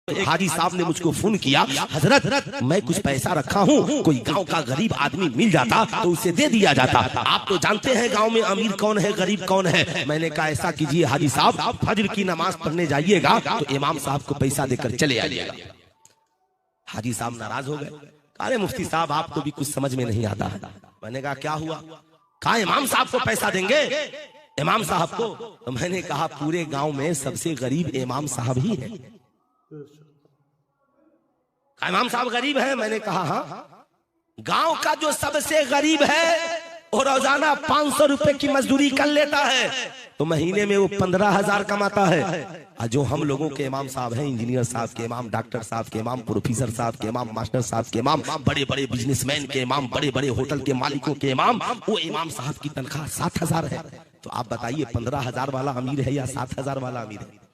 हाजी साहब ने मुझको फोन किया, हजरत मैं कुछ पैसा रखा हूँ, कोई गांव का गरीब आदमी मिल जाता तो उसे दे दिया जाता। आप तो जानते हैं गांव में अमीर कौन है गरीब कौन है। मैंने कहा ऐसा कीजिए हाजी साहब, फजर की नमाज पढ़ने जाइएगा तो इमाम साहब को पैसा देकर चले आइएगा। हाजी साहब नाराज हो गए, अरे मुफ्ती साहब आपको भी कुछ समझ में नहीं आता है। मैंने कहा क्या हुआ? कहा इमाम साहब को पैसा देंगे, इमाम साहब को। तो मैंने कहा पूरे गांव में सबसे गरीब इमाम साहब ही है। इमाम साहब गरीब है? मैंने कहा हाँ। गांव का जो सबसे गरीब है वो रोजाना 500 रुपए की मजदूरी कर लेता है तो महीने में वो 15,000 कमाता है। और जो हम लोगों के इमाम साहब हैं, इंजीनियर साहब के इमाम, डॉक्टर साहब के इमाम, प्रोफेसर साहब के इमाम, मास्टर साहब के इमाम, बड़े बड़े बिजनेसमैन के इमाम, बड़े बड़े होटल के मालिकों के इमाम, वो इमाम साहब की तनख्वाह 7,000 है। तो आप बताइए 15,000 वाला अमीर है या 7,000 वाला अमीर है?